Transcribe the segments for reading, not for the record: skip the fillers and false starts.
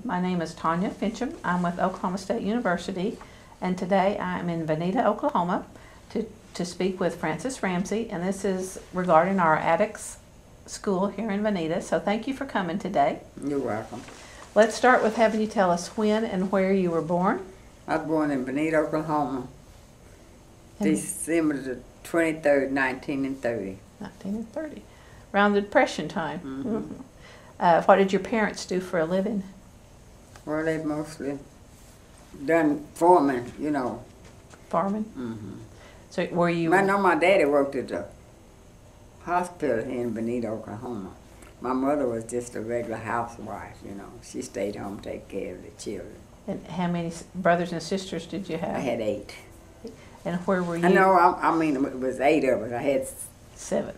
My name is Tanya Finchum. I'm with Oklahoma State University, and today I'm in Vinita, Oklahoma to speak with Frances Ramsey, and this is regarding our Addicts School here in Vinita. So thank you for coming today. You're welcome. Let's start with having you tell us when and where you were born. I was born in Vinita, Oklahoma, December the 23rd, 1930. 1930, around the Depression time. Mm-hmm. What did your parents do for a living? Well, they mostly done farming, you know. Farming? Mm-hmm. So were you... I know my daddy worked at the hospital here in Vinita, Oklahoma. My mother was just a regular housewife, you know. She stayed home to take care of the children. And how many brothers and sisters did you have? I had 8. And where were you? I know, I mean, it was 8 of us. I had 7.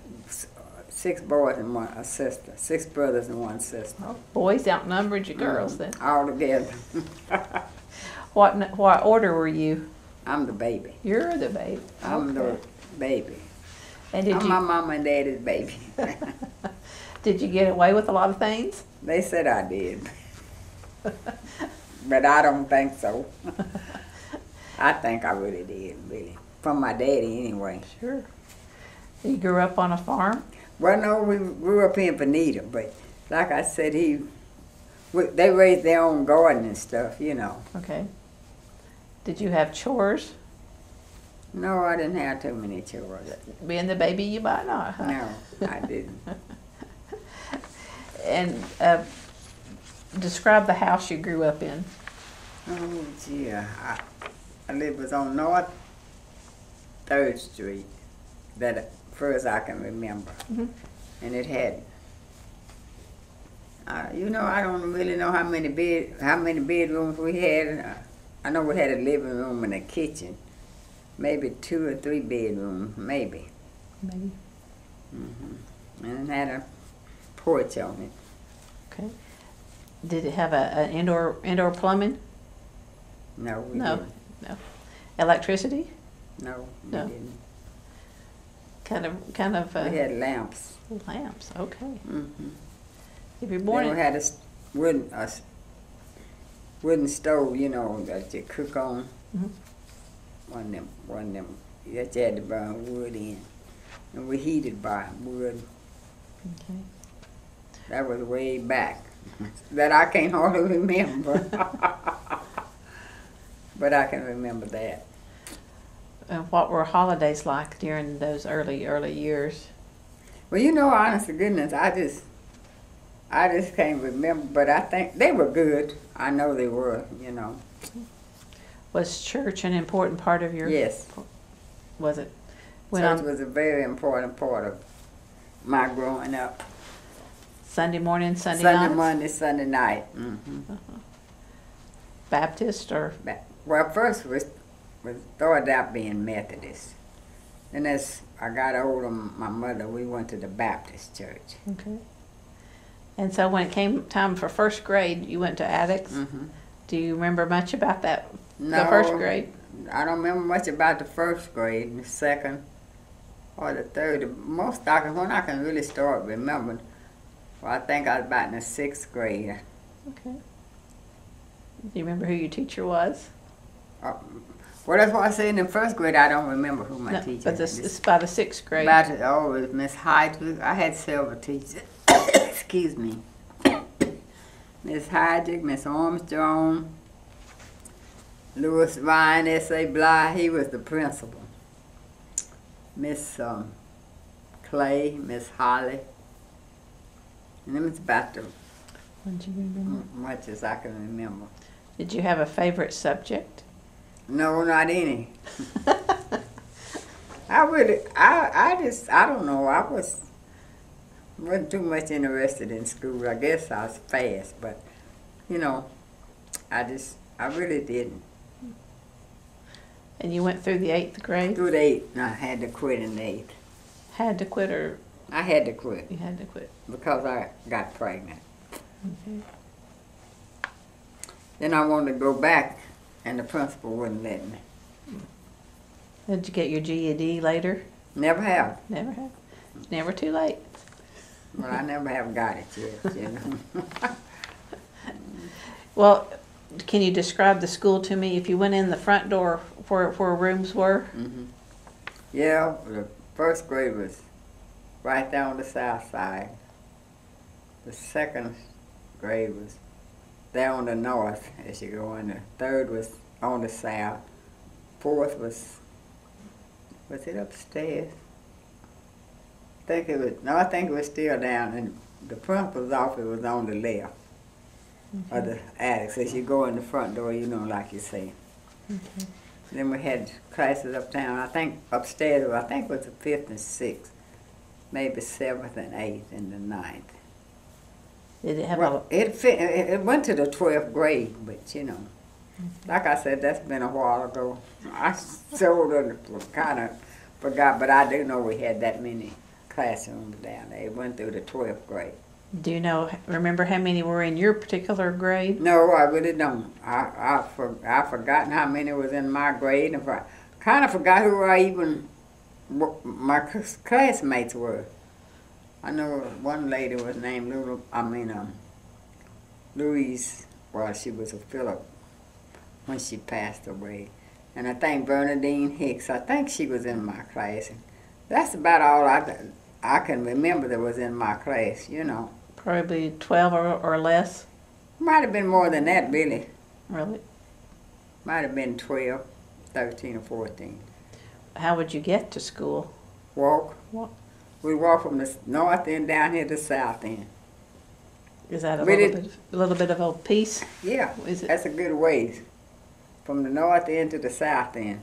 6 boys and a sister. 6 brothers and 1 sister. Oh, boys outnumbered your girls then. All together. What order were you? I'm the baby. You're the baby. I'm the baby. And did I'm my mama and daddy's baby. Did you get away with a lot of things? They said I did. But I don't think so. I think I really did, really. From my daddy, anyway. Sure. You grew up on a farm? Well, no, we grew up in Vinita, but like I said, they raised their own garden and stuff, you know. Okay. Did you have chores? No, I didn't have too many chores. Being the baby, you might not, huh? No, I didn't. And describe the house you grew up in. Oh, gee, I lived on North 3rd Street, that first I can remember. Mm-hmm. And it had, you know, I don't really know how many bedrooms we had. I know we had a living room and a kitchen, maybe 2 or 3 bedrooms, maybe. Maybe. Mm-hmm. And it had a porch on it. Okay. Did it have an indoor plumbing? No, we No. didn't. No. Electricity? No, we No. didn't. Kind of. We had lamps. Lamps. Okay. Mm-hmm. If you're born Then we in, had a wooden stove, you know, that you cook on. Mm-hmm. One of them that you had to burn wood in. And we heated by wood. Okay. That was way back. That I can't hardly remember. But I can remember that. What were holidays like during those early years? Well, you know, honest to goodness, I just can't remember, but I think they were good. I know they were, you know. Was church an important part of your... Yes. Was it? Church was a very important part of my growing up. Sunday morning, Sunday night? Sunday, Monday, Sunday night. Mm-hmm. Baptist or... Well, first we started out being Methodist. Then as I got older, my mother, we went to the Baptist church. Okay. And so when it came time for first grade, you went to Addicts. Mm-hmm. Do you remember much about that? No, the first grade? I don't remember much about the first grade, the second or the third. When I can really start remembering, well, I think I was about in the 6th grade. Okay. Do you remember who your teacher was? Well, that's why I say in the 1st grade I don't remember who my teacher but was. it's by the 6th grade. It was Miss Hydrick. I had several teachers. Excuse me. Miss Hydrick, Miss Armstrong, Louis Vine, S.A. Bly, he was the principal. Miss Clay, Miss Holly. And it was about the What do you remember? much as I can remember. Did you have a favorite subject? No, not any. I don't know. I wasn't too much interested in school. I guess I was fast, but, you know, I really didn't. And you went through the 8th grade? Through the 8th, and I had to quit in the 8th. Had to quit or? I had to quit. You had to quit. Because I got pregnant. Okay. Then I wanted to go back, and the principal wouldn't let me. Did you get your GED later? Never have. Never have. Never too late. Well, I never have got it yet, you know. Well, can you describe the school to me? If you went in the front door where rooms were? Mm-hmm. Yeah, the first grade was right there on the south side. The second grade was there on the north as you go in. The third was on the south. Fourth was it upstairs? I think it was still down, and the principal's office was on the left of the attics. As you go in the front door, you know, like you say. Okay. Then we had classes uptown. I think upstairs, I think it was the 5th and 6th, maybe 7th and 8th and the 9th. Did it have Well, it went to the 12th grade, but you know, like I said, that's been a while ago. I sort of kind of forgot, but I do know we had that many classrooms down there. It went through the 12th grade. Do you remember how many were in your particular grade? No, I really don't. I've forgotten how many was in my grade, and I kind of forgot my classmates were. I know one lady was named Louise. Well, she was a Philip when she passed away, and I think Bernadine Hicks. I think she was in my class. That's about all I can remember that was in my class. You know. Probably 12 or less. Might have been more than that, really. Really? Might have been 12, 13, or 14. How would you get to school? Walk. Walk. We walk from the north end down here to the south end. Is that a little bit of a piece? Yeah, Is it? that's a good ways. From the north end to the south end,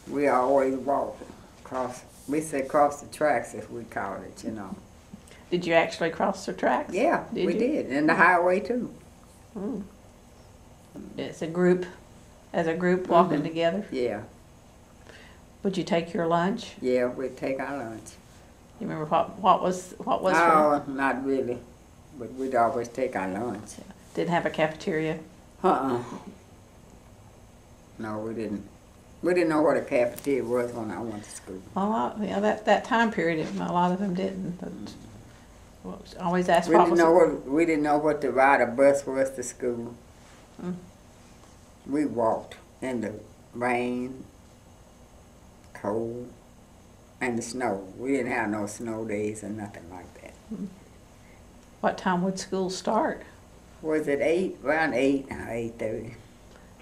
we always walk across. We say cross the tracks, if we call it, you know. Did you actually cross the tracks? Yeah, we did, and the highway too. Mm. It's a group walking together. Yeah. Would you take your lunch? Yeah, we'd take our lunch. You remember what was? No, not really, but we'd always take our lunch. Didn't have a cafeteria. No, we didn't. We didn't know what a cafeteria was when I went to school. Well, yeah, that time period, a lot of them didn't. But always asked We didn't know what to ride a bus was to school. Mm. We walked in the rain, cold, and the snow. We didn't have no snow days or nothing like that. Mm. What time would school start? Was it 8? Around 8, 8:30.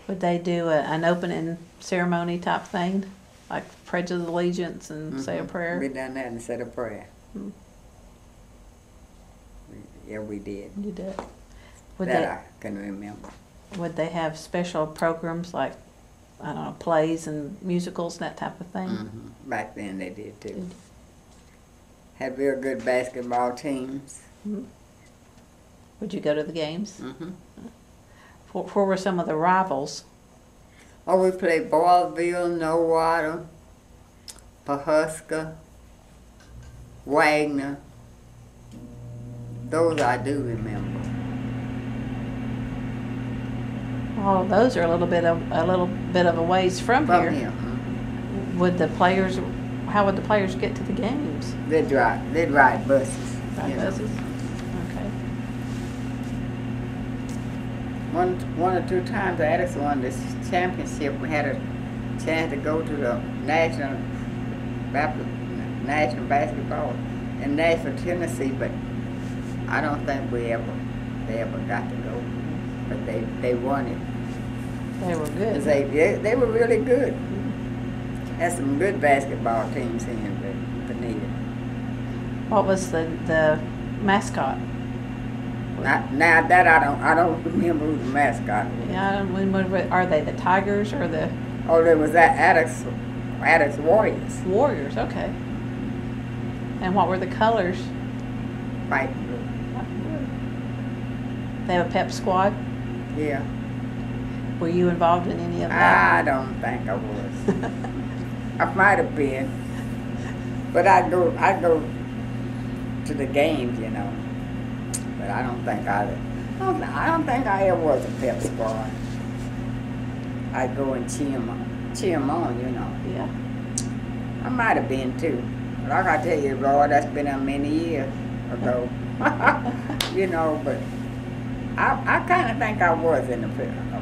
Would they do an opening ceremony type thing, like pledge of allegiance and say a prayer? We done that and said a prayer. Mm. Yeah, we did. You did. I can remember. Would they have special programs like, I don't know, plays and musicals and that type of thing? Mm-hmm. Back then they did too. Had real good basketball teams. Mm-hmm. Would you go to the games? Mm-hmm. Where were some of the rivals? Oh, we played Ballville, No Water, Pahuska, Wagner. Those I do remember. All of those are a little bit of a ways from here. Here. How would the players get to the games? They'd ride buses. Ride buses? Okay. One or two times the Addicts won this championship. We had a chance to go to the national basketball in Nashville, Tennessee, but I don't think they ever got to go. But they won it. They were good. They were really good. Had some good basketball teams in Vinita. What was the mascot? Now that I don't remember who the mascot was. Yeah, are they the Tigers or the? Oh, there was that Attucks Warriors. Warriors, okay. And what were the colors? White and blue. They have a pep squad? Yeah. Were you involved in any of that? I don't think I was. I might have been, but I'd go to the games, you know. But I don't think I ever was a pep squad. I'd go and cheer 'em on, you know. Yeah. I might have been too. But like I tell you, Lord, that's been a many years ago. You know, but I kind of think I was in a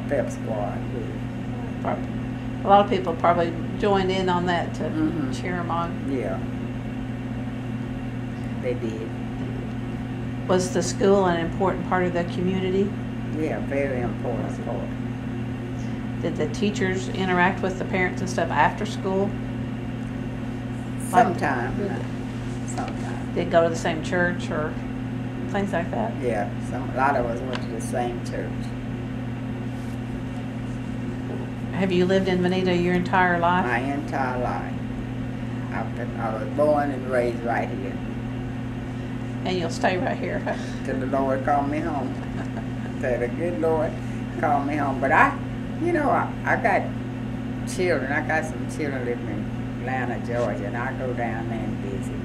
pep squad. A lot of people probably joined in on that to cheer them on. Yeah, they did. Was the school an important part of the community? Yeah, very important part. Did the teachers interact with the parents and stuff after school? Sometimes. Sometimes. Did go to the same church or things like that? Yeah, a lot of us went to the same church. Have you lived in Vinita your entire life? My entire life. I was born and raised right here. And you'll stay right here, huh? Till the Lord called me home. Till the good Lord called me home. But I got children. I got some children living in Atlanta, Georgia, and I go down there and visit.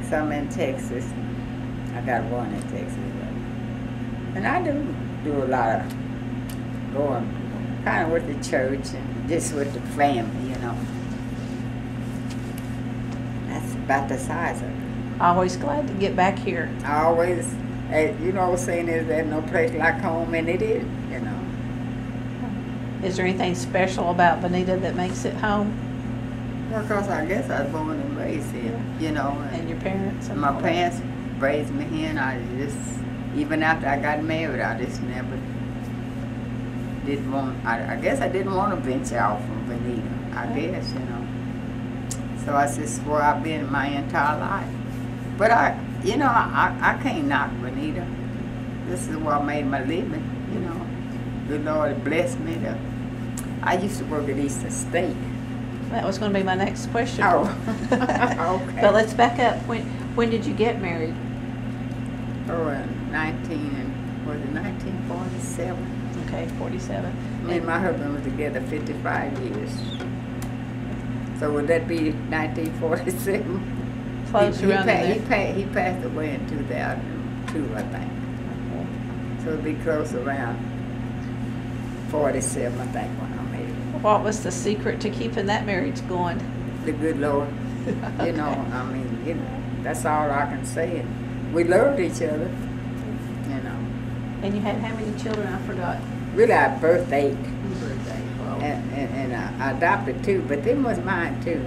Some in Texas. I got one in Texas. And I do a lot of going kind of with the church and just with the family, you know. That's about the size of it. Always glad to get back here. I always, you know, saying is there's no place like home, and it is, you know. Is there anything special about Vinita that makes it home? Well, because I guess I was born and raised here, you know. And your parents? And my all parents raised me here, and I just, even after I got married, I just never didn't want, I guess I didn't want to venture out from Vinita, I guess, you know. So that's just where I've been my entire life. But I can't knock Vinita. This is where I made my living, you know. The Lord blessed me. I used to work at Eastern State. That was going to be my next question. Oh, okay. But let's back up. When did you get married? Oh, in 1947. Okay, 47. Me and my husband was together 55 years. So would that be 1947? Close around there. He passed away in 2002, I think. So it'd be close around 47, I think, when I made it. What was the secret to keeping that marriage going? The good Lord. You know, I mean, you know, that's all I can say. And we loved each other, you know. And you had how many children? I forgot. Really, I birthed 8. Wow. And I adopted 2, but them was mine too.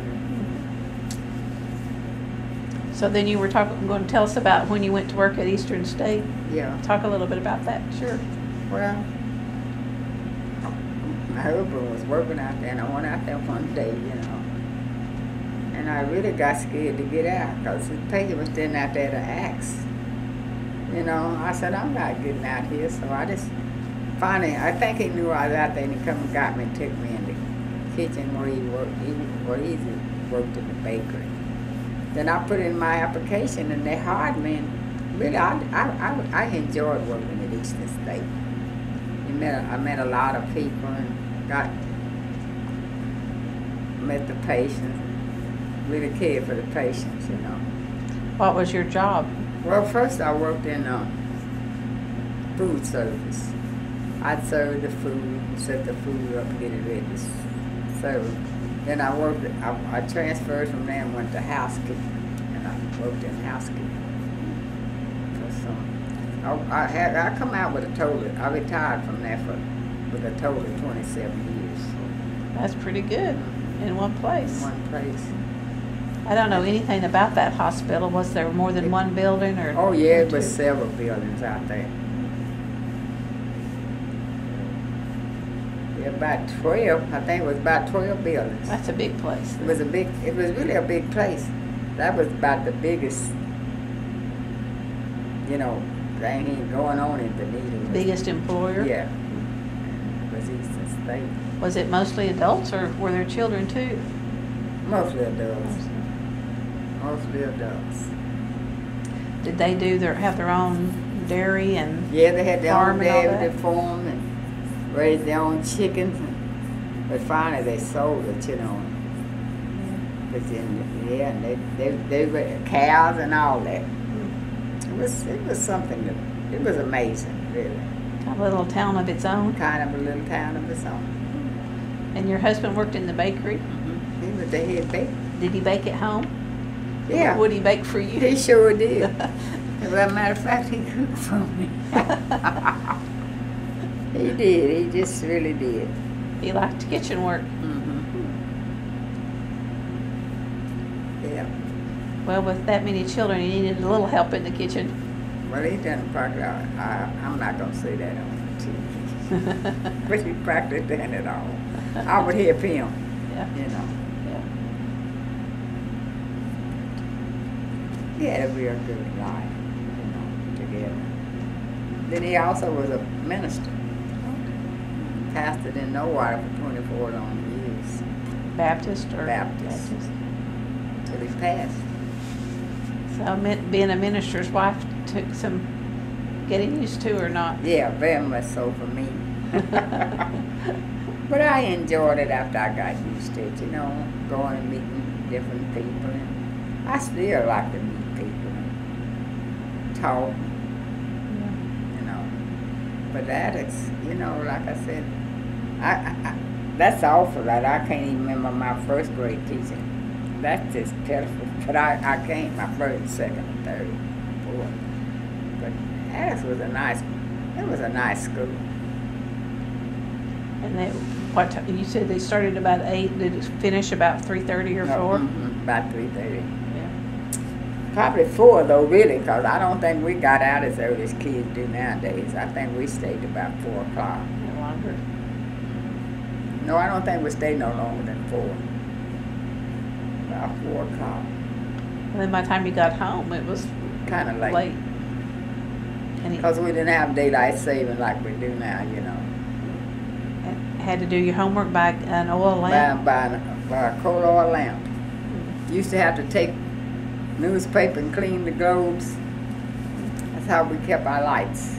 So then you were going to tell us about when you went to work at Eastern State. Yeah. Talk a little bit about that. Sure. Well, my husband was working out there, and I went out there one day, you know. And I really got scared to get out because his pay was standing out there to ask. You know, I said, I'm not getting out here. So I just finally, I think he knew I was out there, and he come and got me and took me in the kitchen where he worked, where he worked in the bakery. Then I put in my application, and they hired me. And really, I enjoyed working at Eastern State. I met a lot of people and met the patients. Really cared for the patients, you know. What was your job? Well, first I worked in food service. I'd serve the food, set the food up, get it ready to serve. Then I transferred from there and went to housekeeping, and I worked in housekeeping. I come out with a total. I retired from there with a total of 27 years. That's pretty good in one place. One place. I don't know anything about that hospital. Was there more than one building, or? Oh yeah, it was several buildings out there. Yeah, about 12. I think it was about 12 buildings. That's a big place. It was really a big place. That was about the biggest, you know, thing going on in Vinita. Biggest employer? Yeah. It was Eastern State. Was it mostly adults, or were there children too? Mostly adults. Mostly adults. Did they have their own dairy and yeah, they had their own dairy, and they farmed and raised their own chickens. But finally they sold it, you know. But then, yeah, and they raised cows and all that. It was something it was amazing, really. a little town of its own? Kind of a little town of its own. And your husband worked in the bakery? Mm-hmm. He was the head baker. Did he bake at home? Yeah. Or would he bake for you? He sure did. As a matter of fact, he cooked for me. He did. He just really did. He liked kitchen work. Yeah. Well, with that many children, he needed a little help in the kitchen. Well, he done practically. I'm not gonna say that on the TV. But he practically done it all. I would help him. Yeah. You know. Yeah. He had a real good life, you know, together. Then he also was a minister. Pastored in Nowhere for 24 long years. Baptist or? Baptist. Till he passed. So being a minister's wife took some getting used to or not? Yeah, very much so for me. But I enjoyed it after I got used to it, you know, going and meeting different people. And I still like to meet people and talk, you know. But Addicts, you know, like I said, that's awful that I can't even remember my first grade teacher. That's just pitiful. But I can't, my first, second, and third, fourth. But Addicts was it was a nice school. And they, what time, you said they started about 8, did it finish about 3:30 or 4? About 3:30. Yeah. Probably 4 though, really, because I don't think we got out as early as kids do nowadays. I think we stayed about 4 o'clock. No longer. No, I don't think we stayed no longer than 4. About 4 o'clock. And then by the time you got home, it was Kind of late. Because we didn't have daylight saving like we do now, you know. Had to do your homework by an oil lamp? By a coal oil lamp. Used to have to take newspaper and clean the globes. That's how we kept our lights.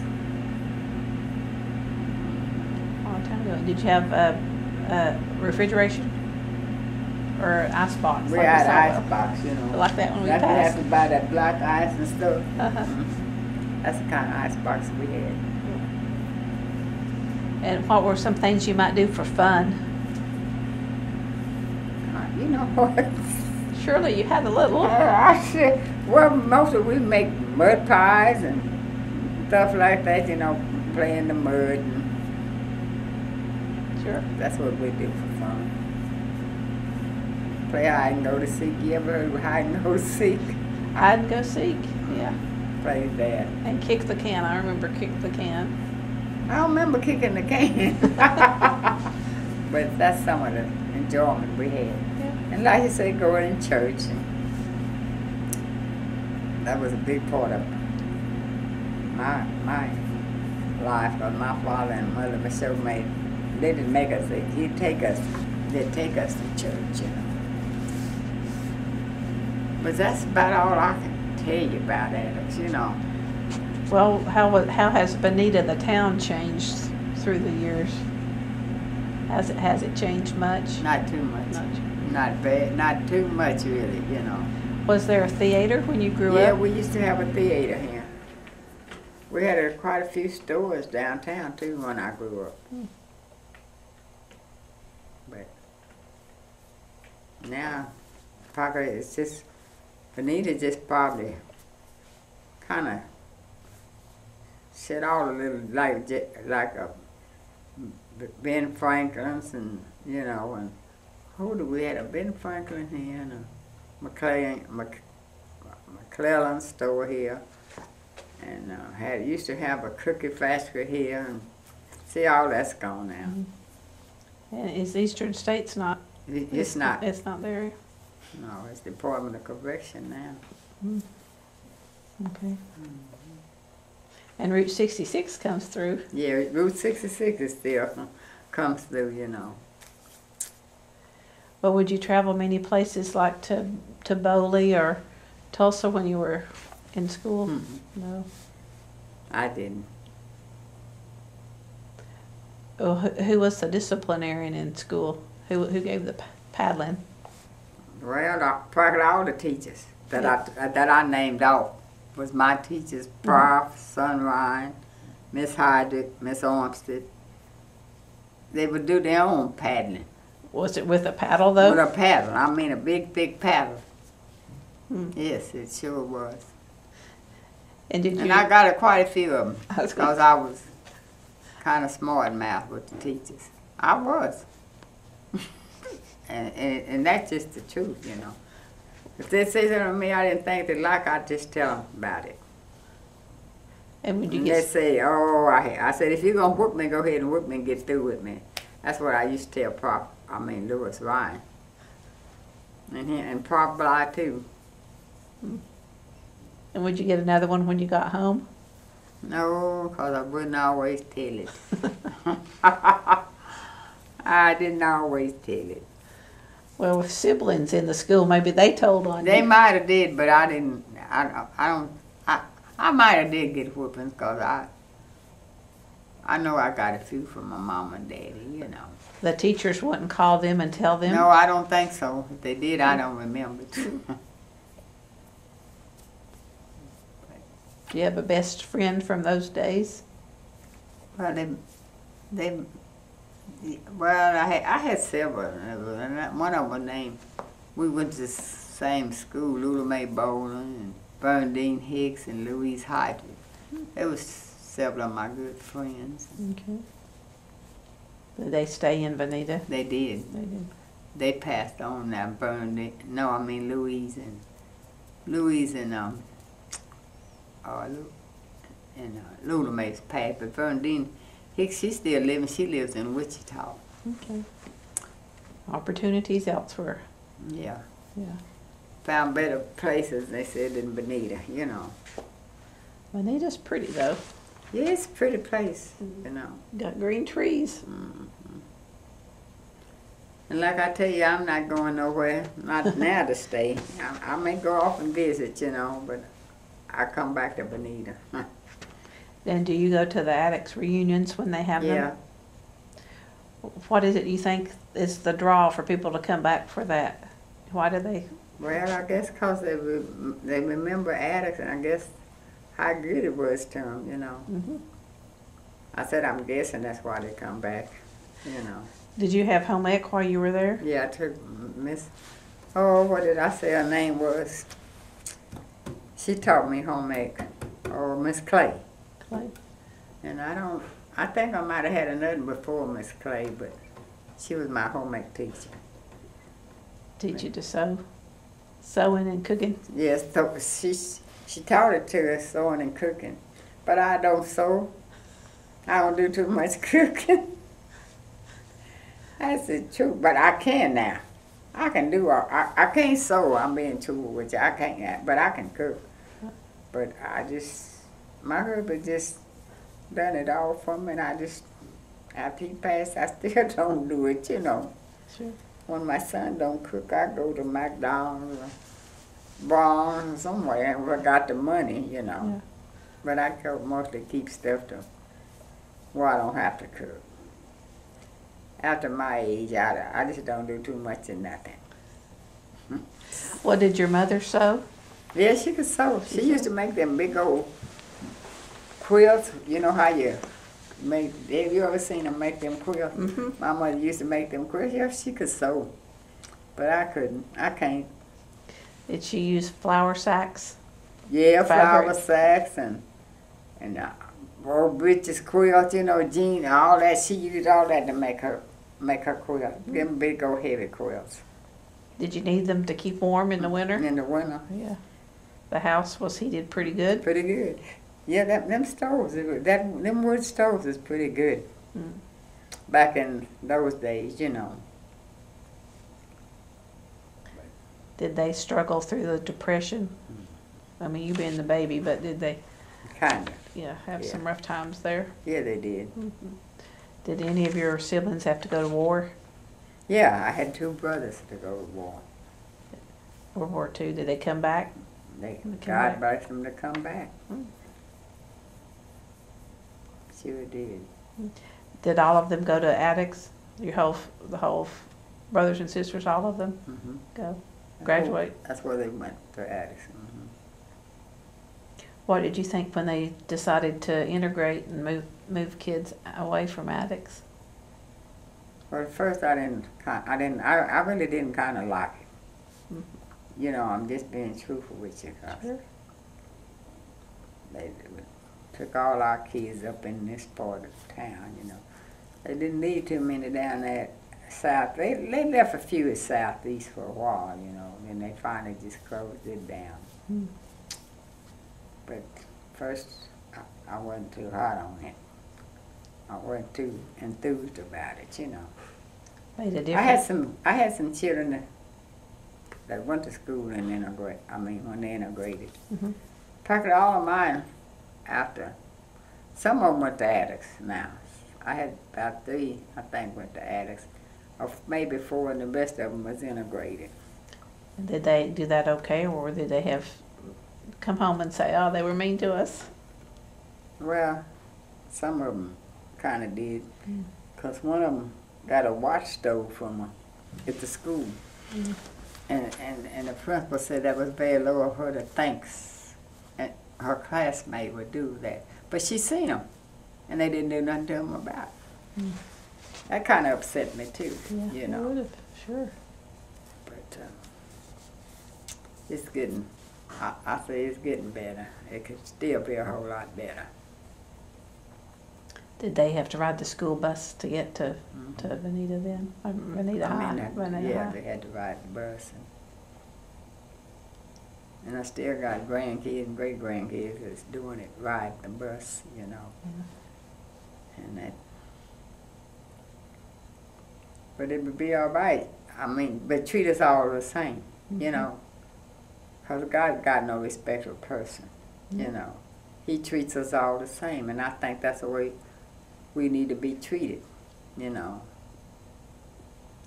A long time ago. Did you have refrigeration? Or ice box? We like had saw ice box, you know. Like that when we That we passed? had to buy that black ice and stuff. Uh-huh. That's the kind of ice box we had. And what were some things you might do for fun? You know what? Surely you had a little. Well, mostly we make mud pies and stuff like that, you know, play in the mud. And Sure. that's what we do for fun. Play hide and go to seek. You ever heard of hide and go to seek? Hide and go seek, yeah. Play that. And kick the can. I remember kick the can. I don't remember kicking the can. But that's some of the enjoyment we had. Yeah. And like you say, going in church. And that was a big part of my life. Because my father and mother were so made. They didn't make us. They'd take us to church, you know. But that's about all I can tell you about Addicts, you know. Well, how has Vinita, the town, changed through the years? Has it changed much? Not too much. Much. Not bad. Not too much, really, you know. Was there a theater when you grew Yeah, up? we used to have a theater here. We had quite a few stores downtown, too, when I grew up. But now, probably it's just, Vinita just probably kind of set all a little like a Ben Franklin's and, you know, and who do we had? A Ben Franklin here and a McClellan store here. And used to have a cookie factory here, and see, all that's gone now. And is Eastern States not? It's not. It's not there. No, it's Department of Correction now. Okay. And Route 66 comes through. Yeah, Route 66 is still comes through, you know. Well, would you travel many places like to Boley or Tulsa when you were in school? No. I didn't. Oh, who was the disciplinarian in school? Who gave the paddling? Well, probably all the teachers that I named off was my teachers: Prof, Sunrise, Miss Hydrick, Miss Olmsted. They would do their own paddling. Was it with a paddle though? With a paddle. I mean, a big, big paddle. Yes, it sure was. And did you? And I got quite a few of them was because I was kind of smart mouth with the teachers. I was. and that's just the truth, you know. If they say something to me I didn't think they like, I'd just tell them about it. And would you And get? they say, oh, I said, if you're going to whoop me, go ahead and whoop me and get through with me. That's what I used to tell Louis Ryan. And Prop Bly, too. And would you get another one when you got home? No, because I wouldn't always tell it. I didn't always tell it. Well, with siblings in the school, maybe they told on They you. might have did, but I didn't. I might have did get whoopings because I know I got a few from my mom and daddy, you know. The teachers wouldn't call them and tell them? No, I don't think so. If they did, I don't remember. Do you have a best friend from those days? Well, I had several, and one of them named. We went to the same school, Lula Mae Bowling and Bernadine Hicks and Louise Hyde. There was several of my good friends. Okay. Did they stay in Vinita? They did. They did. They passed on now. Bernadine, no, I mean Louise and Lula Mae's passed, but Bernadine Hicks, she's still living. She lives in Wichita. Okay. Opportunities elsewhere. Yeah. Yeah. Found better places, they said, than Vinita, you know. Vinita's pretty though. Yeah, it's a pretty place, you know. Got green trees. Mm-hmm. And like I tell you, I'm not going nowhere, not now to stay. I may go off and visit, you know, but I come back to Vinita. And do you go to the Addicts reunions when they have Yeah. them? What is it you think is the draw for people to come back for that? Why do they? Well, I guess because they remember Addicts, and I guess how good it was to them, you know. Mm-hmm. I said I'm guessing that's why they come back, you know. Did you have home ec while you were there? Yeah, I took Miss, what did I say her name was? She taught me home ec, or Miss Clay. Clay. And I think I might have had another before Miss Clay, but she was my home ec teacher. Teach you to sew? Sewing and cooking? Yes, so she taught it to us, sewing and cooking. But I don't sew. I don't do too much cooking. That's the truth, but I can now. I can do I can't sew, I'm being true with you. I can't, but I can cook. But my husband just done it all for me, and I just, after he passed, I still don't do it, you know. Sure. When my son don't cook, I go to McDonald's or Braun or somewhere and I got the money, you know. Yeah. But I mostly keep stuff where I don't have to cook. After my age, I just don't do too much of nothing. What did your mother sew? Yeah, she could sew. She used to make them big old quilts. You know how you make, have you ever seen them make them quilts? Mm-hmm. My mother used to make them quilts. Yeah, she could sew. But I couldn't. I can't. Did she use flour sacks? Yeah, flour Fabric? sacks and old breeches quilts, you know, jean, all that. She used all that to make her quilt. Them big old heavy quilts. Did you need them to keep warm in the winter? In the winter. Yeah. The house was heated pretty good? Pretty good. Yeah, them stoves, them wood stoves is pretty good. Mm. Back in those days, you know. Did they struggle through the Depression? I mean, you being the baby, but did they Kinda. have Yeah. some rough times there? Yeah, they did. Mm-hmm. Did any of your siblings have to go to war? Yeah, I had two brothers to go to war. World War II, did they come back? God bless them to come back. Mm. Sure did. Did all of them go to Addicts? The whole brothers and sisters, all of them Mm-hmm. go graduate? That's where they went to Addicts. Mm-hmm. What did you think when they decided to integrate and move kids away from Addicts? Well, at first I really didn't kind of like it. Mm-hmm. You know, I'm just being truthful with you. Sure. They took all our kids up in this part of town, you know. They didn't leave too many down there south. They left a few at southeast for a while, you know, and they finally just closed it down. Mm. But first, I wasn't too hot on it. I wasn't too enthused about it, you know. Made a difference. I had some children that went to school and when they integrated. Mm-hmm. Practically all of mine after. Some of them went to Addicts now. I had about 3, I think, went to Addicts, or maybe 4, and the rest of them was integrated. Did they do that okay, or did they have come home and say, "Oh, they were mean to us"? Well, some of them kind of did, because one of them got a watch stove from her at the school, and the principal said that was very low of her to think her classmate would do that. But she seen them, and they didn't do nothing to them about it. That kind of upset me too, Yeah, you know. would have, sure. But it's getting, I say it's getting better. It could still be a whole lot better. Did they have to ride the school bus to get to Vinita then? Vinita High? Vinita High. They had to ride the bus. And I still got grandkids and great-grandkids that's doing it, ride the bus, you know. Yeah. And that. But it would be all right. I mean, but treat us all the same, you know. Because God got no respect for a person, you know. He treats us all the same, and I think that's the way we need to be treated, you know.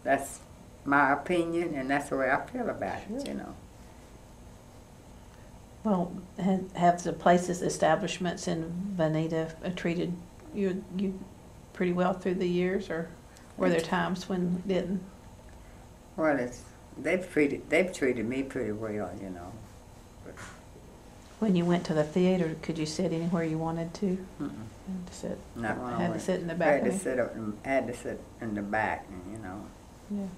That's my opinion, and that's the way I feel about it, you know. Well, have the places, establishments in Vinita treated you pretty well through the years, or were there times when it didn't? Well, they've treated me pretty well, you know. But when you went to the theater, could you sit anywhere you wanted to? Mm-mm. Had to sit. Not when I had went. to sit in the back. Had to sit in the back, you know. Yeah.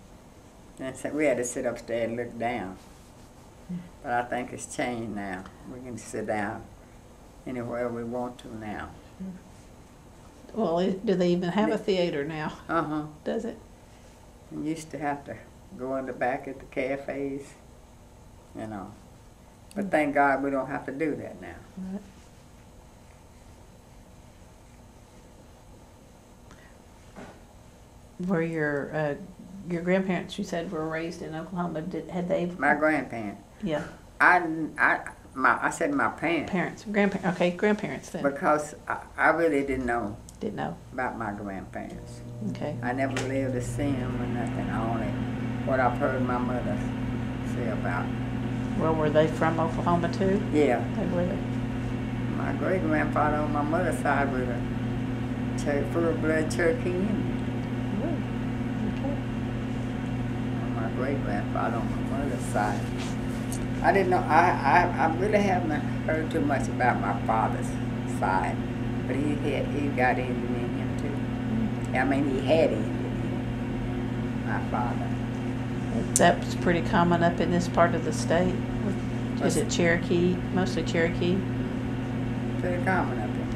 And so we had to sit upstairs and look down. But I think it's changed now. We can sit down anywhere we want to now. Well, do they even have a theater now? Uh-huh. Does it? We used to have to go in the back at the cafes, you know. But thank God we don't have to do that now. Right. Were your grandparents, you said, were raised in Oklahoma? Had they? My grandparents. Yeah. I said my parents. Parents, grandparents. Okay, grandparents then. Because I really didn't know Didn't know. about my grandparents. Okay. I never lived to see them or nothing. Only what I've heard my mother say about. Well, were they from Oklahoma too? Yeah. They were. My great grandfather on my mother's side was a full-blood Cherokee Indian. Okay. My great grandfather on my mother's side. I didn't know. I really haven't heard too much about my father's side, but he got Indian in him too. I mean, he had Indian in him. My father. That's pretty common up in this part of the state. Is it Cherokee? Mostly Cherokee. Pretty common up here.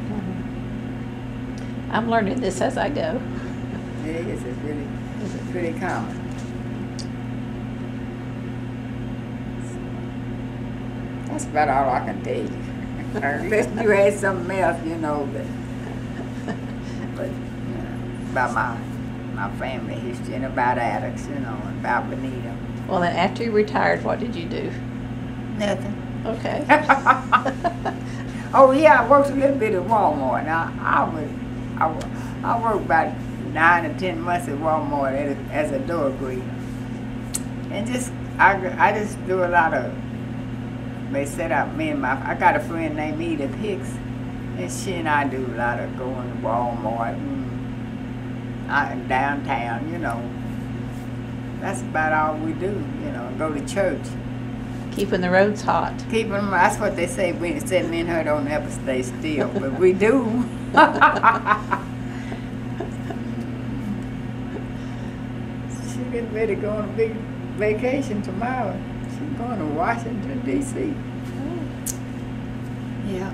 I'm learning this as I go. It is. It's really pretty common. That's about all I can tell you. Unless you had something else, you know, but you know, about my family history and about Addicts, you know, and about Vinita. Well, then after you retired, what did you do? Nothing. Okay. Oh yeah, I worked a little bit at Walmart. Now I worked about 9 or 10 months at Walmart as a door greeter, and I just do a lot of. They set up I got a friend named Edith Hicks, and she and I do a lot of going to Walmart and downtown, you know. That's about all we do, you know, go to church. Keeping the roads hot. That's what they say, we said me and her don't ever stay still, but we do. She getting ready to go on a big vacation tomorrow. She's going to Washington, D.C. Oh. Yeah.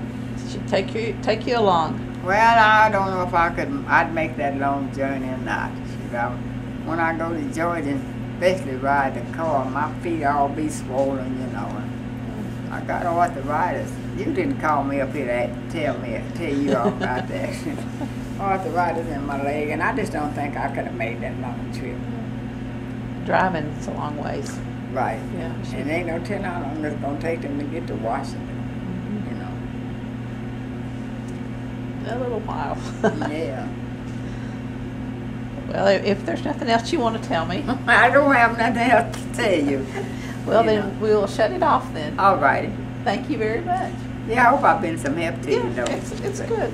Take you along. Well, I don't know if I'd make that long journey or not. When I go to Georgia, especially ride the car, my feet all be swollen, you know. And I got arthritis. You didn't call me up here to tell you all about that. Arthritis in my leg, and I just don't think I could have made that long trip. Driving's a long ways. Right. Yeah. And ain't no telling how long it's going to take them to get to Washington, you know. A little while. Yeah. Well, if there's nothing else you want to tell me. I don't have nothing else to tell you. Well, then we'll shut it off then. All righty. Thank you very much. Yeah, I hope I've been some help to you, though. It's good.